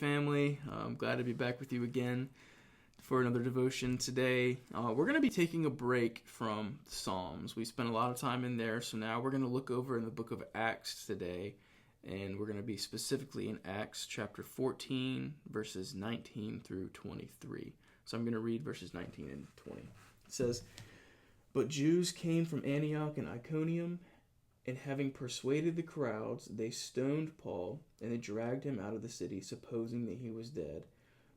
family. I'm glad to be back with you again for another devotion today. We're going to be taking a break from Psalms. We spent a lot of time in there, so now we're going to look over in the book of Acts today, and we're going to be specifically in Acts chapter 14, verses 19 through 23. So I'm going to read verses 19 and 20. It says, "But Jews came from Antioch and Iconium, and having persuaded the crowds, they stoned Paul, and they dragged him out of the city, supposing that he was dead.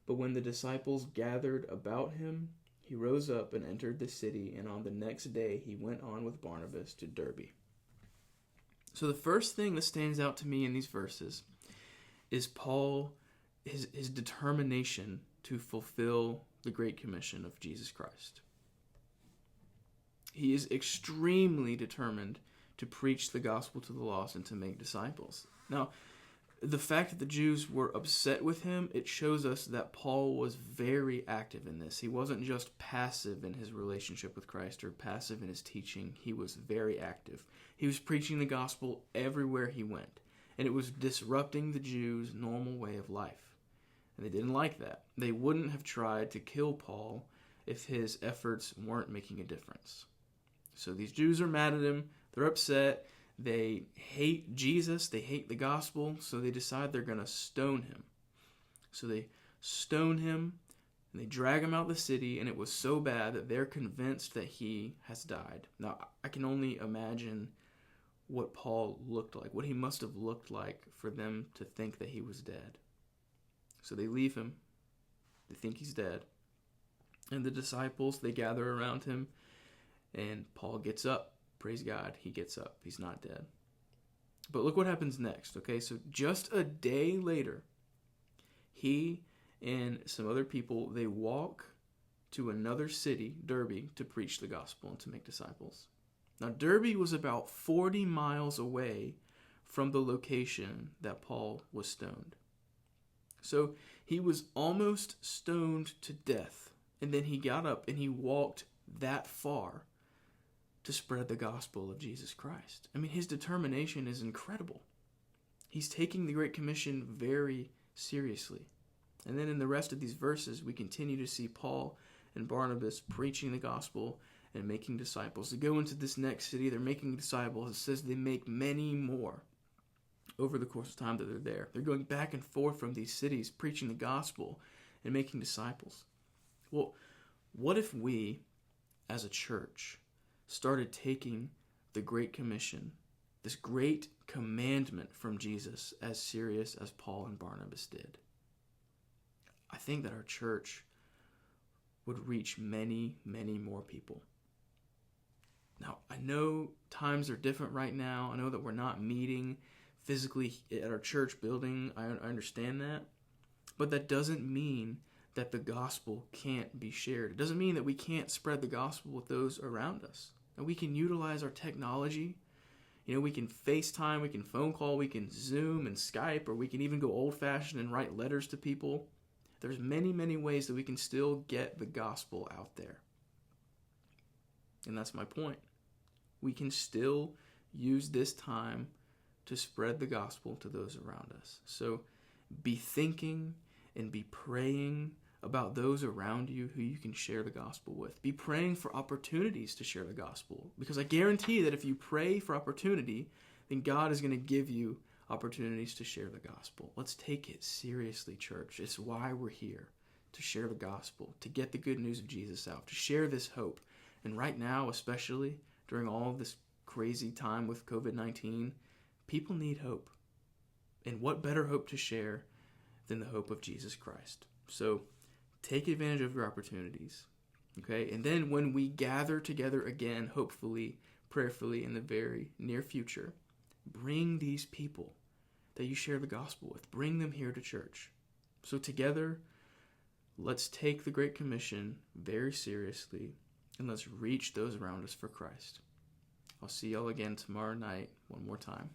But when the disciples gathered about him, he rose up and entered the city, and on the next day he went on with Barnabas to Derbe." So the first thing that stands out to me in these verses is his determination to fulfill the Great Commission of Jesus Christ. He is extremely determined to preach the gospel to the lost and to make disciples. Now, the fact that the Jews were upset with him, it shows us that Paul was very active in this. He wasn't just passive in his relationship with Christ or passive in his teaching. He was very active. He was preaching the gospel everywhere he went, and it was disrupting the Jews' normal way of life. And they didn't like that. They wouldn't have tried to kill Paul if his efforts weren't making a difference. So these Jews are mad at him. They're upset. They hate Jesus. They hate the gospel. So they decide they're going to stone him. So they stone him, and they drag him out of the city, and it was so bad that they're convinced that he has died. Now, I can only imagine what Paul looked like, what he must have looked like for them to think that he was dead. So they leave him. They think he's dead. And the disciples, they gather around him, and Paul gets up. Praise God, he gets up. He's not dead. But look what happens next, okay? So just a day later, he and some other people, they walk to another city, Derbe, to preach the gospel and to make disciples. Now, Derbe was about 40 miles away from the location that Paul was stoned. So he was almost stoned to death, and then he got up and he walked that far to spread the gospel of Jesus Christ. I mean, his determination is incredible. He's taking the Great Commission very seriously. And then in the rest of these verses, we continue to see Paul and Barnabas preaching the gospel and making disciples. They go into this next city, they're making disciples. It says they make many more over the course of time that they're there. They're going back and forth from these cities, preaching the gospel and making disciples. Well, what if we, as a church, started taking the Great Commission, this great commandment from Jesus, as serious as Paul and Barnabas did? I think that our church would reach many, many more people. Now, I know times are different right now. I know that we're not meeting physically at our church building. I understand that. But that doesn't mean that the gospel can't be shared. It doesn't mean that we can't spread the gospel with those around us. And we can utilize our technology. You know, we can FaceTime, we can phone call, we can Zoom and Skype, or we can even go old-fashioned and write letters to people. There's many, many ways that we can still get the gospel out there. And that's my point. We can still use this time to spread the gospel to those around us. So be thinking and be praying about those around you who you can share the gospel with. Be praying for opportunities to share the gospel, because I guarantee that if you pray for opportunity, then God is going to give you opportunities to share the gospel. Let's take it seriously, church. It's why we're here, to share the gospel, to get the good news of Jesus out, to share this hope. And right now, especially during all of this crazy time with COVID-19, people need hope. And what better hope to share than the hope of Jesus Christ? So take advantage of your opportunities, okay? And then when we gather together again, hopefully, prayerfully in the very near future, bring these people that you share the gospel with. Bring them here to church. So together, let's take the Great Commission very seriously, and let's reach those around us for Christ. I'll see y'all again tomorrow night one more time.